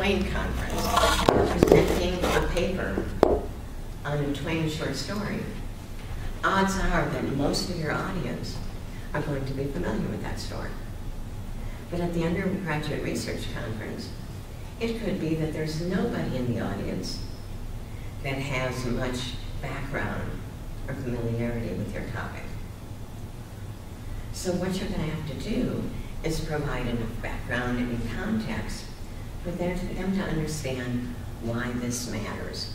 Twain conference presenting a paper on a Twain short story, odds are that most of your audience are going to be familiar with that story. But at the undergraduate research conference, it could be that there's nobody in the audience that has much background or familiarity with your topic. So what you're going to have to do is provide enough background and context for them to understand why this matters.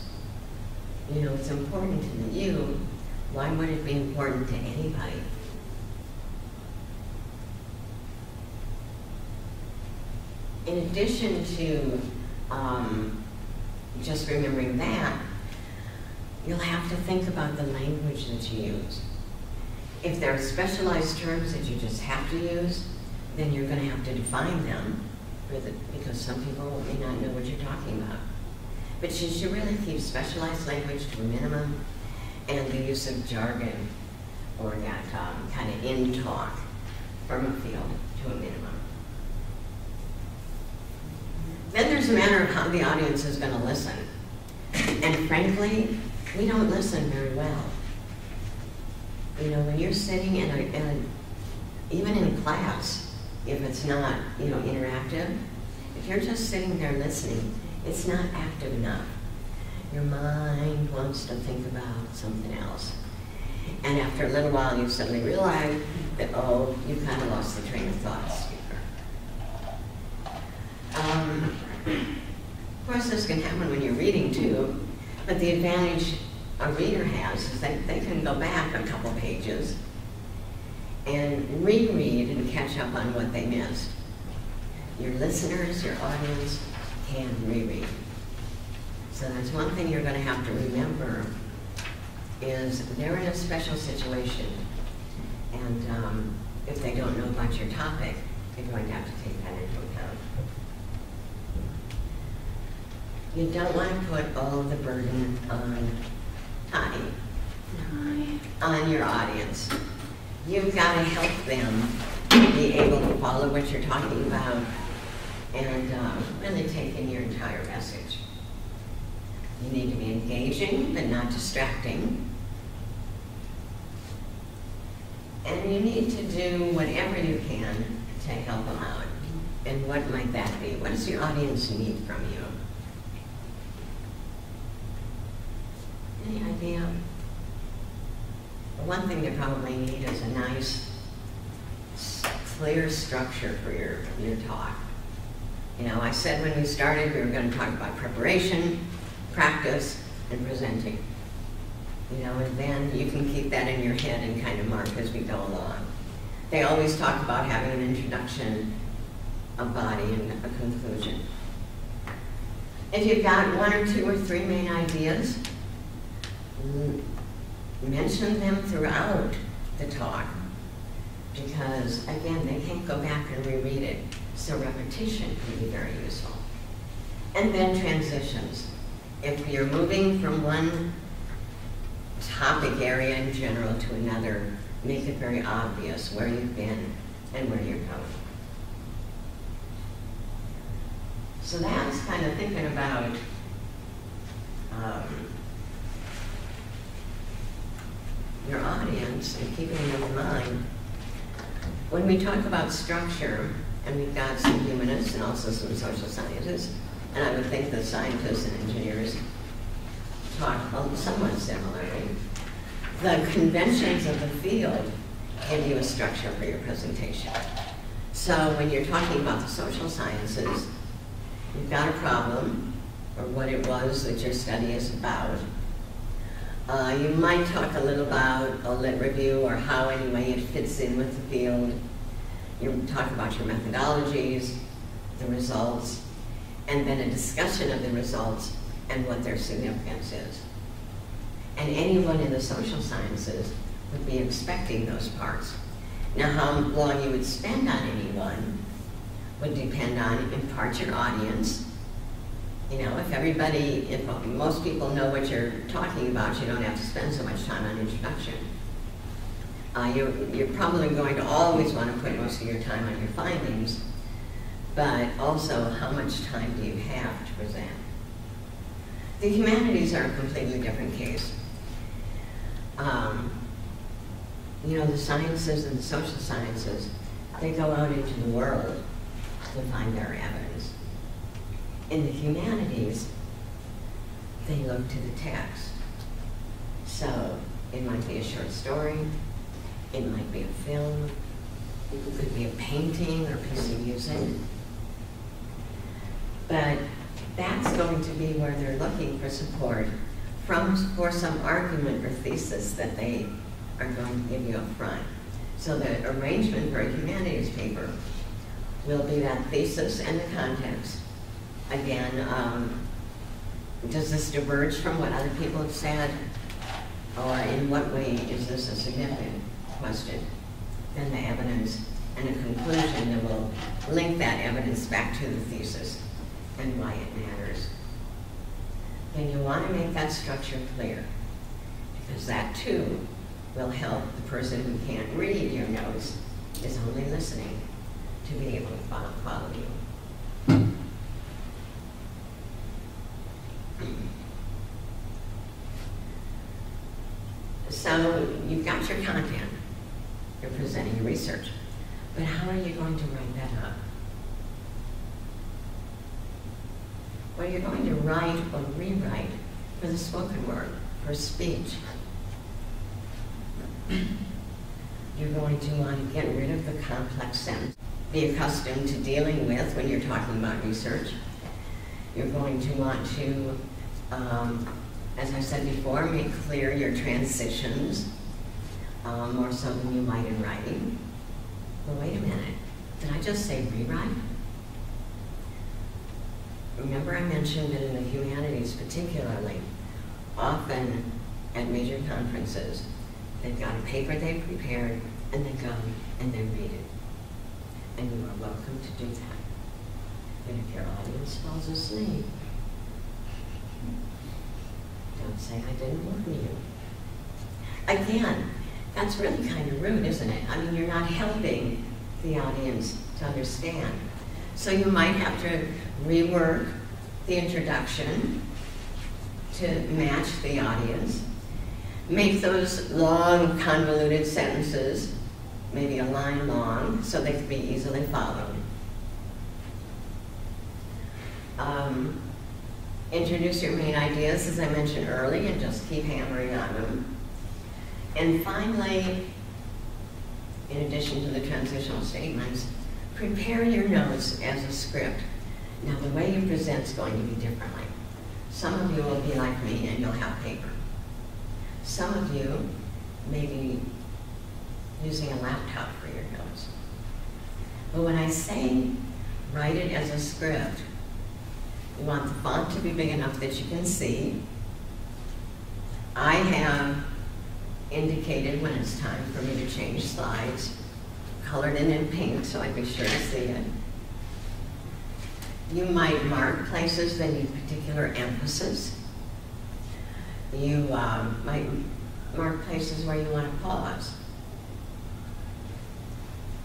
You know, it's important to you. Why would it be important to anybody? In addition to just remembering that, you'll have to think about the language that you use. If there are specialized terms that you just have to use, then you're going to have to define them because some people may not know what you're talking about. But you should really keep specialized language to a minimum and the use of jargon or that kind of in-talk from a field to a minimum. Then there's a matter of how the audience is going to listen. And frankly, we don't listen very well. You know, when you're sitting even in class, if it's not, you know, interactive, if you're just sitting there listening, it's not active enough. Your mind wants to think about something else. And after a little while, you suddenly realize that, oh, you've kind of lost the train of thought, speaker. Of course, this can happen when you're reading too, but the advantage a reader has is that they can go back a couple pages and reread and catch up on what they missed. Your listeners, your audience, can reread. So that's one thing you're going to have to remember is they're in a special situation, and if they don't know about your topic, you're going to have to take that into account. You don't want to put all of the burden on your audience. You've got to help them be able to follow what you're talking about and really take in your entire message. You need to be engaging, but not distracting. And you need to do whatever you can to help them out. And what might that be? What does your audience need from you? Any idea? The one thing they probably need is a nice, clear structure for your talk. You know, I said when we started we were going to talk about preparation, practice, and presenting. You know, and then you can keep that in your head and kind of mark as we go along. They always talk about having an introduction, a body, and a conclusion. If you've got 1 or 2 or 3 main ideas, mention them throughout the talk because, again, they can't go back and reread it, so repetition can be very useful. And then transitions. If you're moving from one topic area in general to another, make it very obvious where you've been and where you're going. So that's kind of thinking about your audience and keeping them in mind. When we talk about structure, and we've got some humanists and also some social scientists, and I would think that scientists and engineers talk somewhat similarly, the conventions of the field give you a structure for your presentation. So when you're talking about the social sciences, you've got a problem, or what it was that your study is about. You might talk a little about a lit review or how anyway it fits in with the field. You talk about your methodologies, the results, and then a discussion of the results and what their significance is. And anyone in the social sciences would be expecting those parts. Now, how long you would spend on any one would depend on, in part, your audience. You know, if most people know what you're talking about, you don't have to spend so much time on introduction. You're probably going to always want to put most of your time on your findings, but also how much time do you have to present. The humanities are a completely different case. You know, the sciences and the social sciences, they go out into the world to find their evidence. In the humanities, they look to the text. So it might be a short story, it might be a film, it could be a painting or a piece of music. But that's going to be where they're looking for support for some argument or thesis that they are going to give you up front. So the arrangement for a humanities paper will be that thesis and the context. Again, does this diverge from what other people have said? Or in what way is this a significant question? Then the evidence and a conclusion that will link that evidence back to the thesis and why it matters. And you want to make that structure clear, because that too will help the person who can't read your notes, is only listening, to be able to follow you. So you've got your content, you're presenting your research, but how are you going to write that up? Well, you're going to write or rewrite for the spoken word, for speech. You're going to want to get rid of the complex sentence. Be accustomed to dealing with when you're talking about research. You're going to want to, as I said before, make clear your transitions, more so than you might in writing. Well, wait a minute, did I just say rewrite? Remember I mentioned that in the humanities particularly, often at major conferences, they've got a paper they've prepared, and they go and they read it. And you are welcome to do that. And if your audience falls asleep, don't say I didn't warn you. Again, that's really kind of rude, isn't it? I mean, you're not helping the audience to understand. So you might have to rework the introduction to match the audience. Make those long, convoluted sentences, maybe a line long, so they can be easily followed. Introduce your main ideas, as I mentioned earlier, and just keep hammering on them. And finally, in addition to the transitional statements, prepare your notes as a script. Now, the way you present is going to be differently. Some of you will be like me and you'll have paper. Some of you may be using a laptop for your notes. But when I say write it as a script, you want the font to be big enough that you can see. I have indicated when it's time for me to change slides, colored in pink so I'd be sure to see it. You might mark places that need particular emphasis. You might mark places where you want to pause.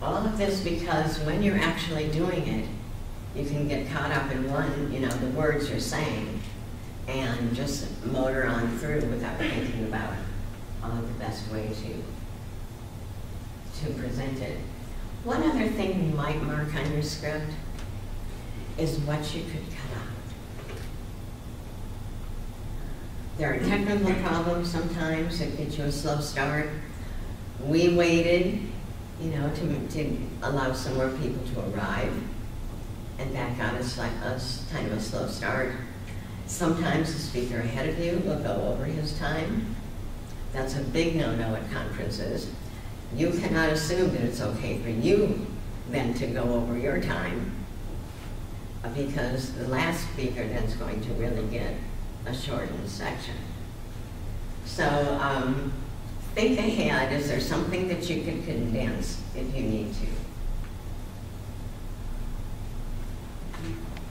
All of this because when you're actually doing it, you can get caught up in the words you're saying, and just motor on through without thinking about the best way to present it. One other thing you might mark on your script is what you could cut out. There are technical problems sometimes that get you a slow start. We waited, to allow some more people to arrive, and that got us kind of a slow start. Sometimes the speaker ahead of you will go over his time. That's a big no-no at conferences. You cannot assume that it's okay for you then to go over your time, because the last speaker then is going to really get a shortened section. So think ahead. Is there something that you could condense if you need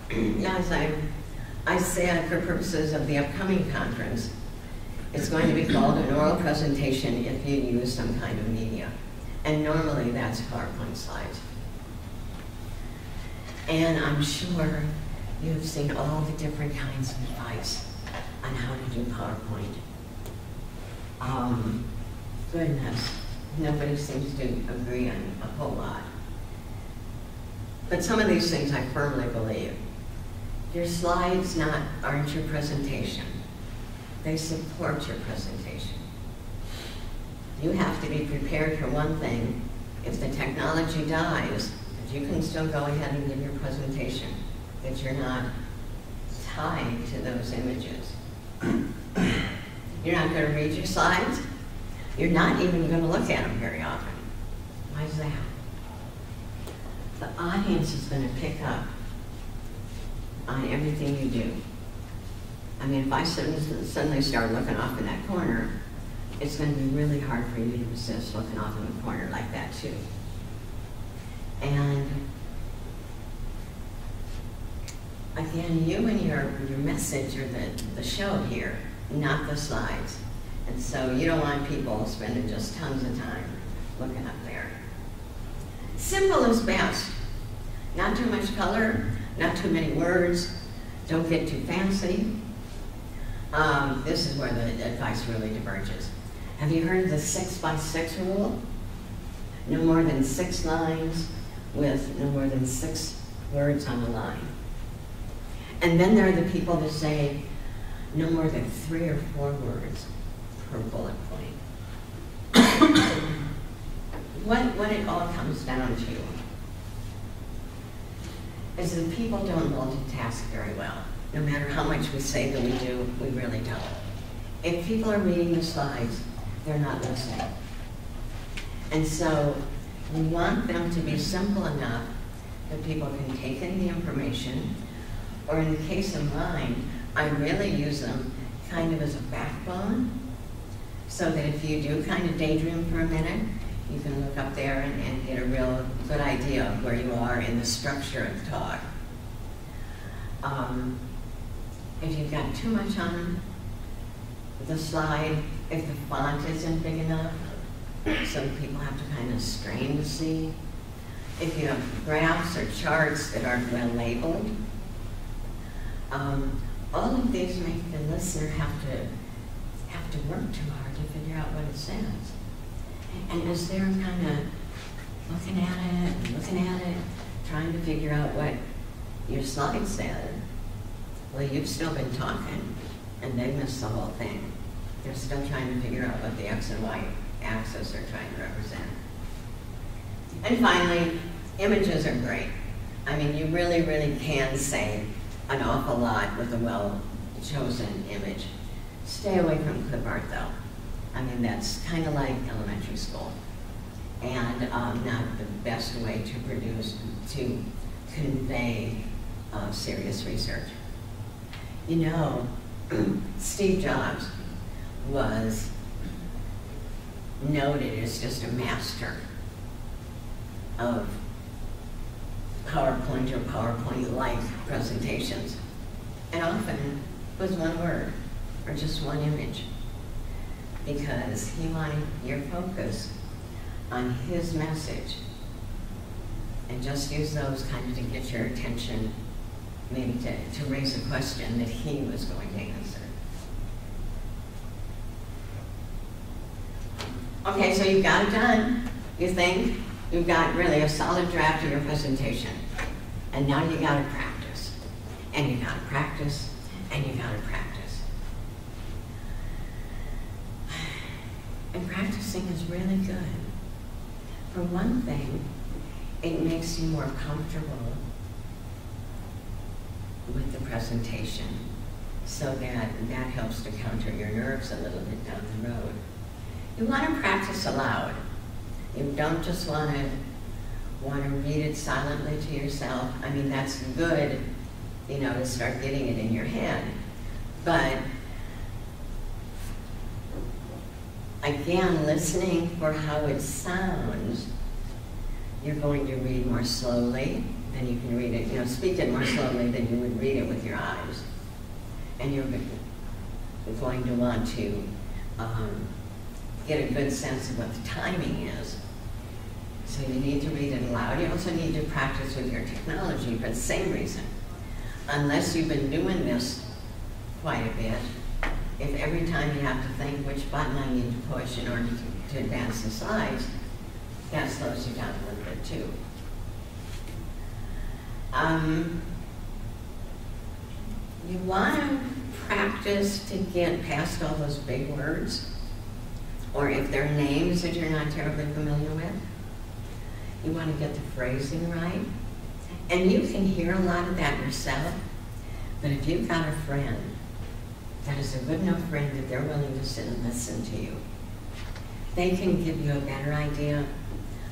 to? As I said, for purposes of the upcoming conference, it's going to be called an oral presentation if you use some kind of media. And normally that's PowerPoint slides. And I'm sure you've seen all the different kinds of advice on how to do PowerPoint. Goodness, nobody seems to agree on a whole lot. But some of these things I firmly believe. Your slides aren't your presentation. They support your presentation. You have to be prepared for one thing. If the technology dies, that you can still go ahead and give your presentation, that you're not tied to those images. You're not going to read your slides. You're not even going to look at them very often. Why is that? The audience is going to pick up on everything you do. I mean, if I suddenly start looking off in that corner, it's going to be really hard for you to resist looking off in the corner like that too. And again, you and your message are the show here, not the slides. And so you don't want people spending just tons of time looking up there. Simple is best. Not too much color, not too many words, don't get too fancy. This is where the advice really diverges. Have you heard of the 6x6 rule? No more than 6 lines with no more than 6 words on the line. And then there are the people that say no more than 3 or 4 words per bullet point. What it all comes down to is that people don't multitask very well. No matter how much we say that we do, we really don't. If people are reading the slides, they're not listening. And so we want them to be simple enough that people can take in the information, or in the case of mine, I really use them kind of as a backbone, so that if you do kind of daydream for a minute, you can look up there and get a real good idea of where you are in the structure of the talk. If you've got too much on the slide, if the font isn't big enough, some people have to kind of strain to see. If you have graphs or charts that aren't well labeled, all of these make the listener have to work too hard to figure out what it says. And as they're kind of looking at it, trying to figure out what your slide said, well, you've still been talking, and they missed the whole thing. They're still trying to figure out what the X and Y axis are trying to represent. And finally, images are great. I mean, you really, really can say an awful lot with a well-chosen image. Stay away from clip art, though. I mean, that's kind of like elementary school, and not the best way to convey serious research. You know, Steve Jobs was noted as just a master of PowerPoint or PowerPoint-like presentations, and often with one word or just one image, because he wanted your focus on his message, and just use those kind of to get your attention, maybe to raise a question that he was going to answer. Okay, so you've got it done. You think you've got really a solid draft of your presentation, and now you got to practice, and you got to practice, and you got to practice. And practicing is really good. For one thing, it makes you more comfortable with the presentation, so that helps to counter your nerves a little bit down the road. You want to practice aloud. You don't just want to read it silently to yourself. I mean, that's good, you know, to start getting it in your head. But again, listening for how it sounds, you're going to read more slowly than you can read it. You know, speak it more slowly than you would read it with your eyes. And you're going to want to get a good sense of what the timing is. So you need to read it aloud. You also need to practice with your technology for the same reason. Unless you've been doing this quite a bit, if every time you have to think which button I need to push in order to advance the slides, that slows you down a little bit too. You want to practice to get past all those big words, or if they're names that you're not terribly familiar with. You want to get the phrasing right. And you can hear a lot of that yourself, but if you've got a friend that is a good enough friend that they're willing to sit and listen to you, they can give you a better idea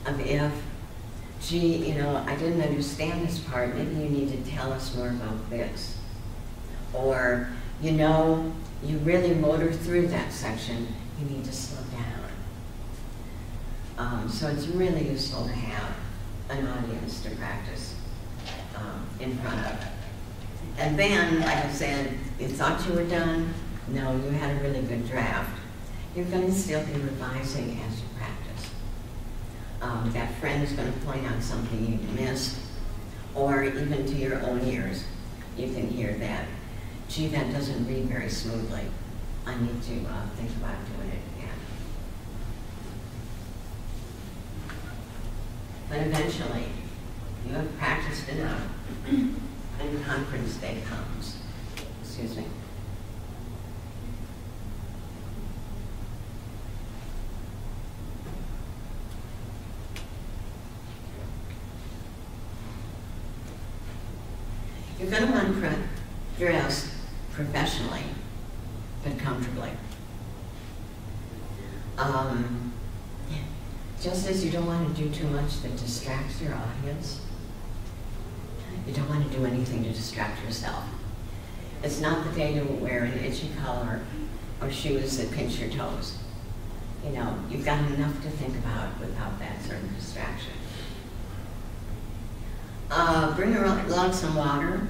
of if, gee, you know, I didn't understand this part, maybe you need to tell us more about this. Or, you know, you really motor through that section, you need to slow down. So it's really useful to have an audience to practice in front of. And then, like I said, you thought you were done, no, you had a really good draft. You're going to still be revising as you practice. That friend is going to point out something you missed, or even to your own ears, you can hear that. Gee, that doesn't read very smoothly. I need to think about doing it again. But eventually, you have practiced enough, and conference day comes. Excuse me. You're going to want to dress professionally, but comfortably. Just as you don't want to do too much that distracts your audience, you don't want to do anything to distract yourself. It's not the day to wear an itchy collar or shoes that pinch your toes. You know, you've got enough to think about without that sort of distraction. Bring along some water.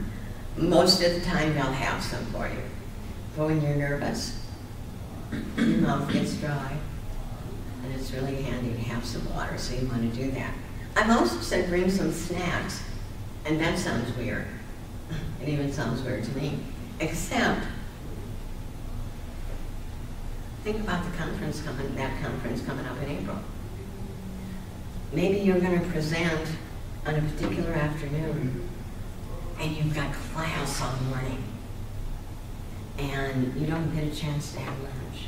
Most of the time they'll have some for you. But when you're nervous, your mouth gets dry, and it's really handy to have some water, so you want to do that. I've also said bring some snacks, and that sounds weird. It even sounds weird to me. Except, think about that conference coming up in April. Maybe you're going to present on a particular afternoon, and you've got class all morning, and you don't get a chance to have lunch.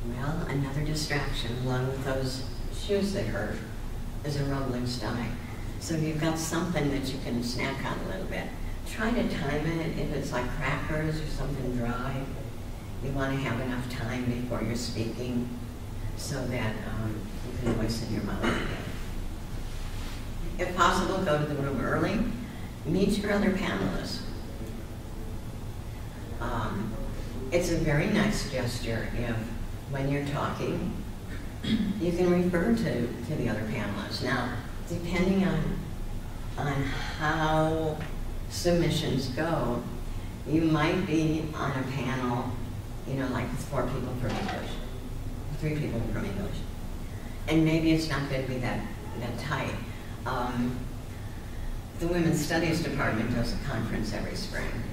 Well, another distraction along with those shoes that hurt is a rumbling stomach. So if you've got something that you can snack on a little bit, try to time it. If it's like crackers or something dry, you want to have enough time before you're speaking so that you can moisten your mouth again. If possible, go to the room early. Meet your other panelists. It's a very nice gesture if, when you're talking, you can refer to the other panelists. Now, depending on how submissions go, you might be on a panel, you know, like with 4 people from English, 3 people from English. And maybe it's not going to be that tight. The Women's Studies Department does a conference every spring.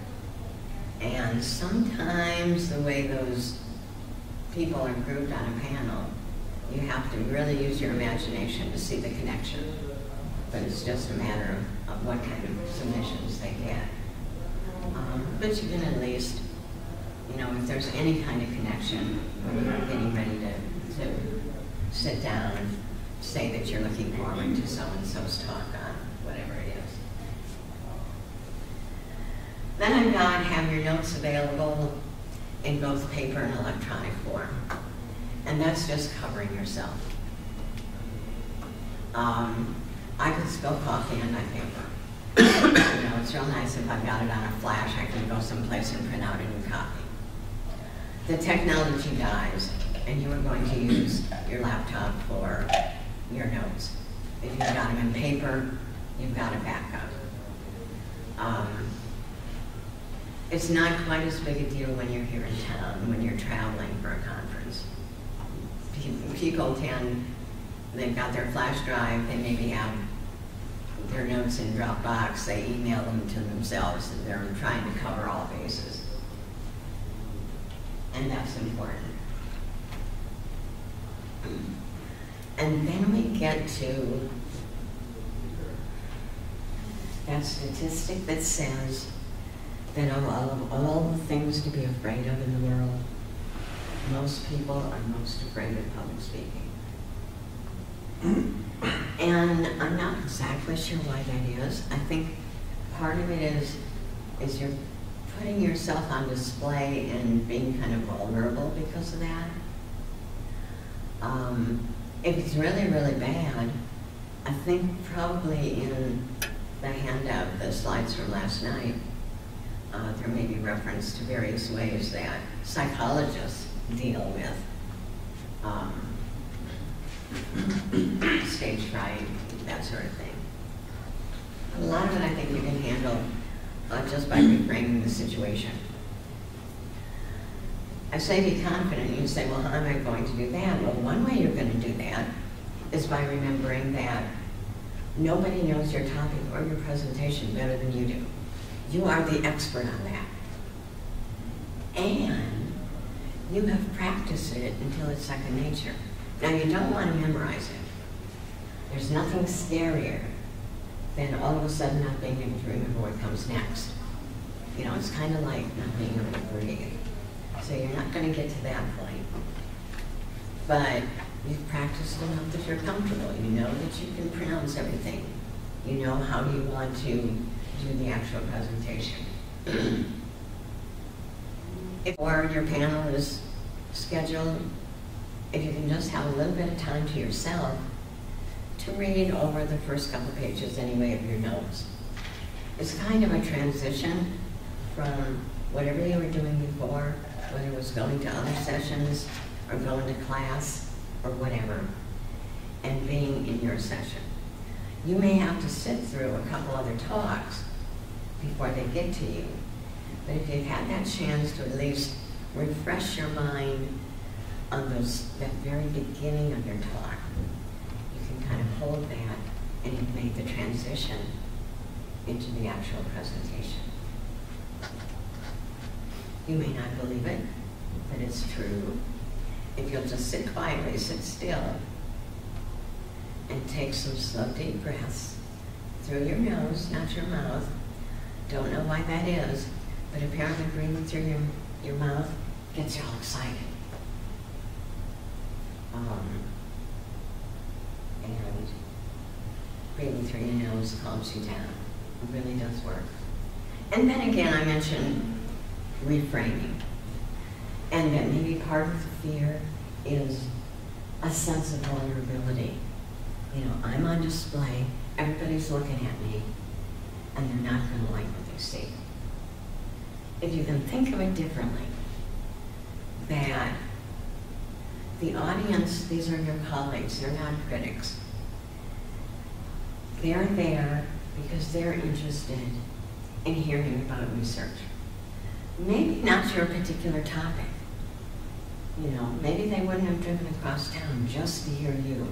And sometimes the way those people are grouped on a panel, you have to really use your imagination to see the connection. But it's just a matter of what kind of submissions they get. But you can at least, you know, if there's any kind of connection when you're getting ready to sit down and say that you're looking forward to so-and-so's talk on whatever it is. Then I've got have your notes available in both paper and electronic form. And that's just covering yourself. I could spill coffee on my paper. You know, it's real nice if I've got it on a flash, I can go someplace and print out a new copy. The technology dies, and you are going to use your laptop for your notes. If you've got them in paper, you've got a backup. It's not quite as big a deal when you're here in town, when you're traveling for a conference. People tend they've got their flash drive, they maybe have their notes in Dropbox, they email them to themselves, and they're trying to cover all bases. And that's important. And then we get to that statistic that says that of all the things to be afraid of in the world, most people are most afraid of public speaking. And I'm not exactly sure why that is. I think part of it is you're putting yourself on display and being kind of vulnerable because of that. If it's really, really bad, I think probably in the handout, the slides from last night, there may be reference to various ways that psychologists deal with stage fright, that sort of thing. A lot of it I think you can handle just by reframing the situation. I say be confident. You say, well, how am I going to do that? Well, one way you're going to do that is by remembering that nobody knows your topic or your presentation better than you do. You are the expert on that. And you have practiced it until it's second nature. Now, you don't want to memorize it. There's nothing scarier than all of a sudden not being able to remember what comes next. You know, it's kind of like not being able to breathe. So you're not going to get to that point. But you've practiced enough that you're comfortable. You know that you can pronounce everything. You know how you want to do the actual presentation. Or your panel is scheduled, if you can just have a little bit of time to yourself to read over the first couple pages anyway of your notes. It's kind of a transition from whatever you were doing before, whether it was going to other sessions or going to class or whatever, and being in your session. You may have to sit through a couple other talks before they get to you, but if you've had that chance to at least refresh your mind on that very beginning of your talk, you can kind of hold that and you've made the transition into the actual presentation. You may not believe it, but it's true. If you'll just sit quietly, sit still, and take some slow, deep breaths through your nose, not your mouth. Don't know why that is, but apparently breathing through your mouth gets you all excited. And breathing through your nose calms you down. It really does work. And then again, I mentioned reframing. And that maybe part of the fear is a sense of vulnerability. You know, I'm on display, everybody's looking at me, and they're not going to like what they see. If you can think of it differently, that the audience, these are your colleagues, they're not critics. They're there because they're interested in hearing about research. Maybe not your particular topic. You know, maybe they wouldn't have driven across town just to hear you.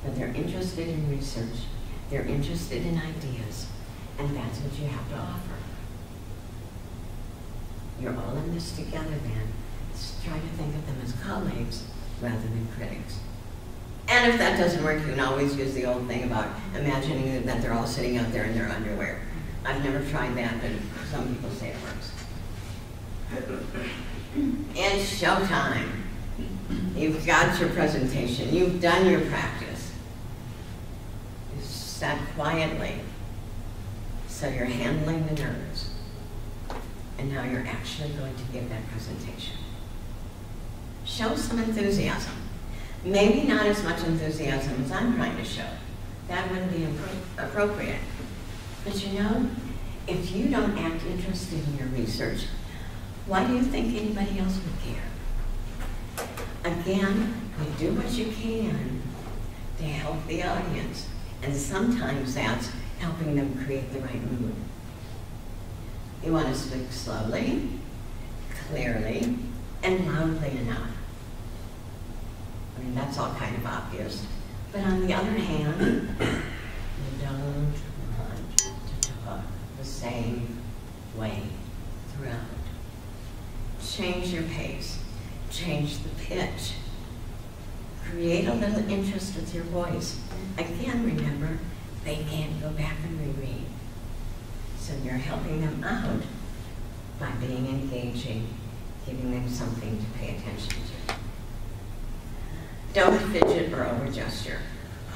But they're interested in research, they're interested in ideas, and that's what you have to offer. You're all in this together then. Let's try to think of them as colleagues rather than critics. And if that doesn't work, you can always use the old thing about imagining that they're all sitting out there in their underwear. I've never tried that, but some people say it works. It's showtime. You've got your presentation. You've done your practice. You sat quietly, so you're handling the nerves. And now you're actually going to give that presentation. Show some enthusiasm. Maybe not as much enthusiasm as I'm trying to show. That wouldn't be appropriate. But you know, if you don't act interested in your research, why do you think anybody else would care? Again, you do what you can to help the audience. And sometimes that's helping them create the right mood. You want to speak slowly, clearly, and loudly enough. I mean, that's all kind of obvious. But on the other hand, you don't want to talk the same way throughout. Change your pace, change the pitch. Create a little interest with your voice. Again, remember, they can't go back and reread. So you're helping them out by being engaging, giving them something to pay attention to. Don't fidget or over gesture.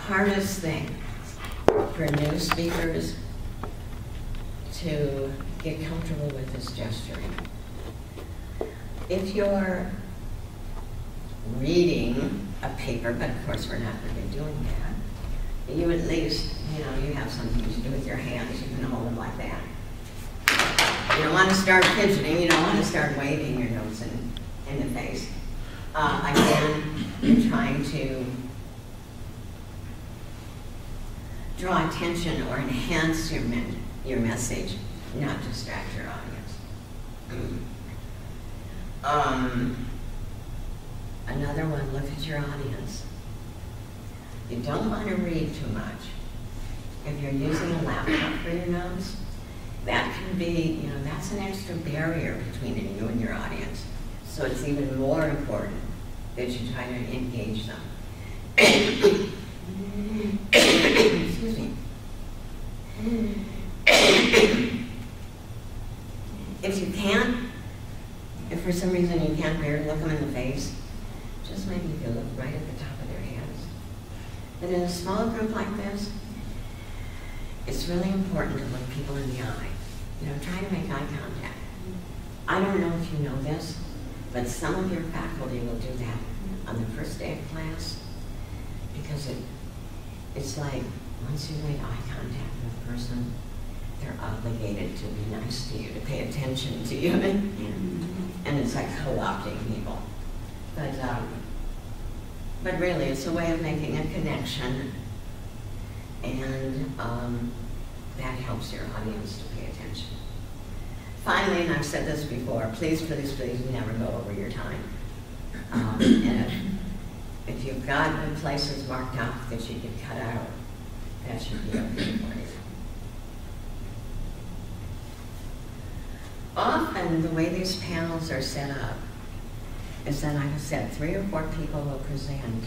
Hardest thing for new speakers to get comfortable with this gesturing. If you're reading a paper, but of course we're not really doing that, you at least, you have something to do with your hands. You can hold them like that. You don't want to start fidgeting. You don't want to start waving your nose in the face. Again, you're trying to draw attention or enhance your message, not distract your audience. Another one, look at your audience. You don't want to read too much. If you're using a laptop for your notes, that can be, that's an extra barrier between you and your audience. So it's even more important that you try to engage them. Excuse me. If for some reason you can't bear to look them in the face, just maybe you can look right at the top of their heads. But in a small group like this, it's really important to look people in the eye. Try to make eye contact. I don't know if you know this, but some of your faculty will do that on the first day of class, because it's like once you make eye contact with a person, they're obligated to be nice to you, to pay attention to you, and it's like co-opting people. But really, it's a way of making a connection, and that helps your audience to pay attention. Finally, and I've said this before, please, please, please never go over your time. And if you've got the places marked out that you can cut out, that should be okay for you. Often, the way these panels are set up is that, like I said, 3 or 4 people will present,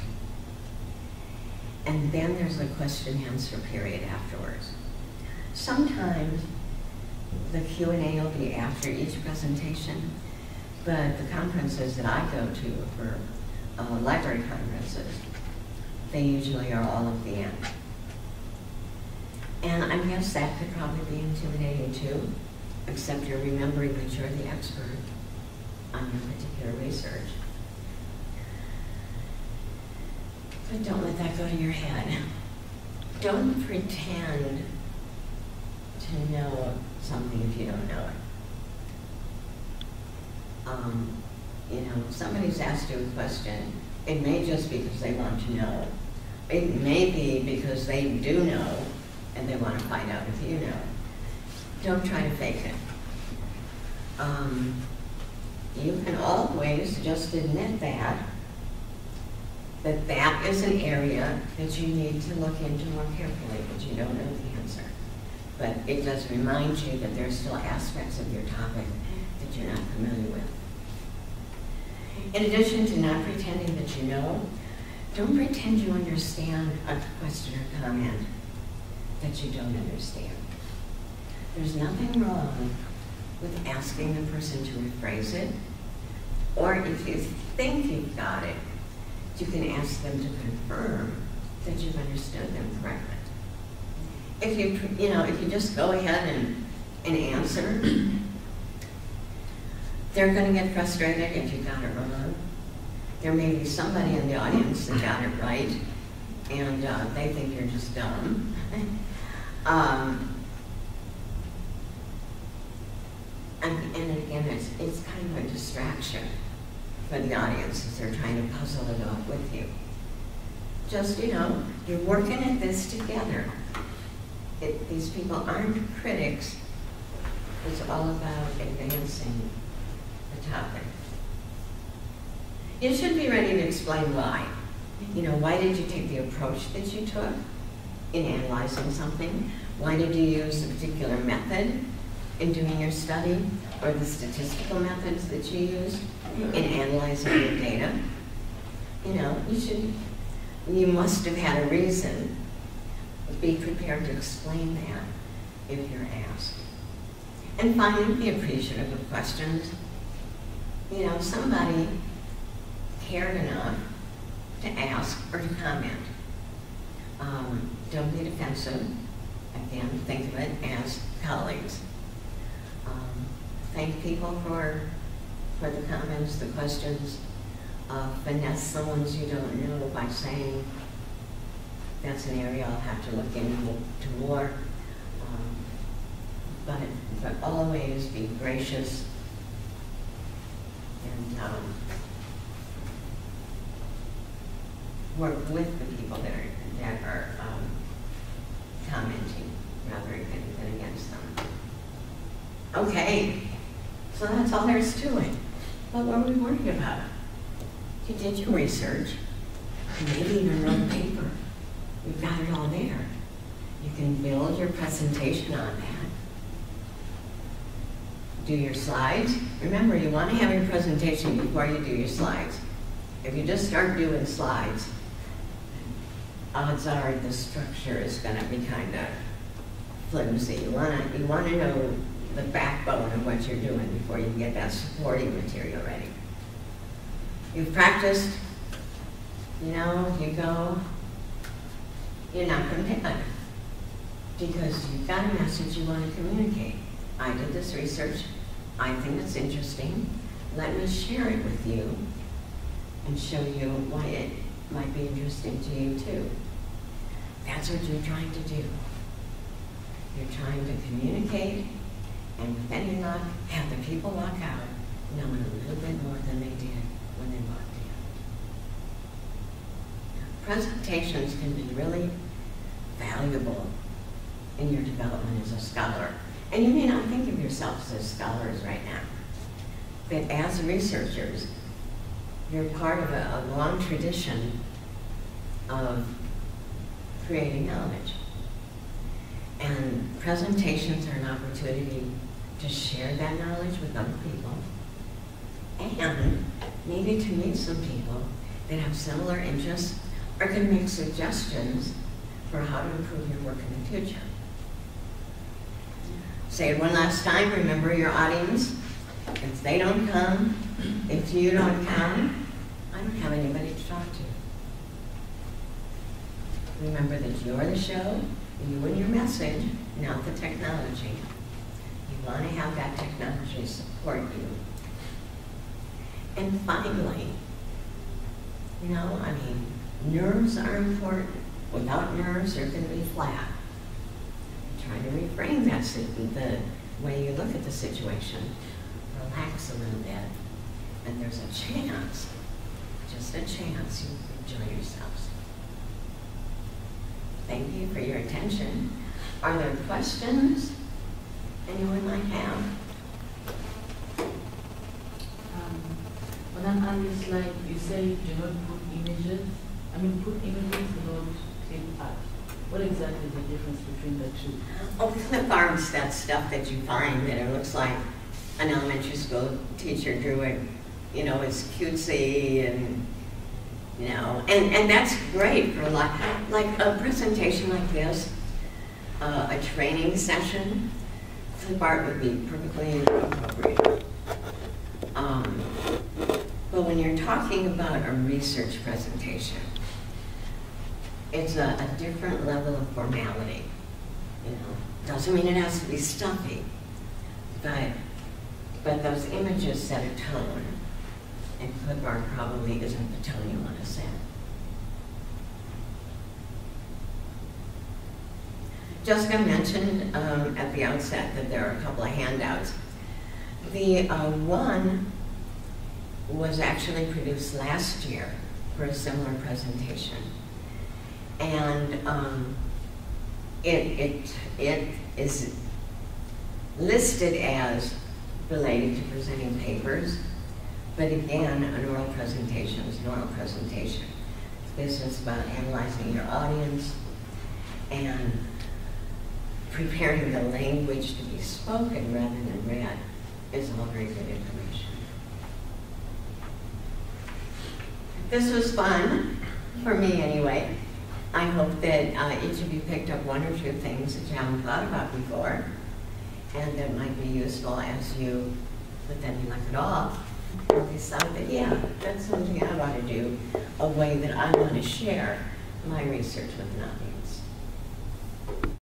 and then there's a question-answer period afterwards. Sometimes the Q&A will be after each presentation, but the conferences that I go to for library conferences, they usually are all at the end. And I guess that could probably be intimidating too, except you're remembering that you're the expert on your particular research. But don't let that go to your head. Don't pretend to know something if you don't know it. If somebody's asked you a question, it may just be because they want to know. It may be because they do know and they want to find out if you know. Don't try to fake it. You can always just admit that is an area that you need to look into more carefully, that you don't know the answer. But it does remind you that there's still aspects of your topic that you're not familiar with. In addition to not pretending that you know, don't pretend you understand a question or comment that you don't understand. There's nothing wrong with asking the person to rephrase it, or if you think you've got it, you can ask them to confirm that you've understood them correctly. If you just go ahead and answer, they're going to get frustrated if you got it wrong. There may be somebody in the audience that got it right, and they think you're just dumb. And again, it's kind of a distraction for the audience as they're trying to puzzle it off with you. Just, you're working at this together. These people aren't critics. It's all about advancing the topic. You should be ready to explain why. You know, why did you take the approach that you took in analyzing something? Why did you use a particular method in doing your study, or the statistical methods that you used in analyzing your data? You know, you must have had a reason. Be prepared to explain that if you're asked. And finally, be appreciative of questions. You know, somebody cared enough to ask or to comment. Don't be defensive. Again, think of it as colleagues. Thank people for the comments, the questions. Finesse the ones you don't know by saying, that's an area I'll have to look into more. But always be gracious and work with the people that are commenting rather than against them. Okay, so that's all there is to it. But what are we worried about? You did your research, maybe even wrote a paper. You've got it all there. You can build your presentation on that. Do your slides. Remember, you want to have your presentation before you do your slides. If you just start doing slides, odds are the structure is going to be kind of flimsy. You want to know the backbone of what you're doing before you get that supporting material ready. You've practiced, you know, you go, you're not going to pick on it because you've got a message you want to communicate. I did this research. I think it's interesting. Let me share it with you and show you why it might be interesting to you too. That's what you're trying to do. You're trying to communicate, and with any luck, have the people walk out knowing a little bit more than they did when they walked in. Presentations can be really valuable in your development as a scholar. And you may not think of yourselves as scholars right now, but as researchers, you're part of a long tradition of creating knowledge. And presentations are an opportunity to share that knowledge with other people and maybe to meet some people that have similar interests or can make suggestions for how to improve your work in the future. Say it one last time, remember your audience. If they don't come, if you don't come, I don't have anybody to talk to. Remember that you're the show, you and your message, not the technology. You want to have that technology support you. And finally, you know, I mean, nerves are important. Without nerves, you're going to be flat. Try to reframe that, the way you look at the situation. Relax a little bit, and there's a chance, just a chance, you enjoy yourselves. Thank you for your attention. Are there questions anyone might have? When I'm on this slide, you say do not put images. I mean, put images, not clip art. What exactly is the difference between the two? Oh, clip art's that stuff that you find that it looks like an elementary school teacher drew it. You know, it's cutesy and, you know, and that's great for like a presentation like this, a training session. Clip art would be perfectly appropriate. But when you're talking about a research presentation, it's a different level of formality. You know, doesn't mean it has to be stuffy, but those images set a tone, and clip art probably isn't the tone you want to set. Jessica mentioned at the outset that there are a couple of handouts. The one was actually produced last year for a similar presentation. And it is listed as related to presenting papers, but again, an oral presentation is an oral presentation. business about analyzing your audience and preparing the language to be spoken rather than read is all very good information. This was fun, for me anyway. I hope that each of you picked up one or two things that you haven't thought about before, and that might be useful as you, but then you look it off and decide that, yeah, that's something I want to do, a way that I want to share my research with another.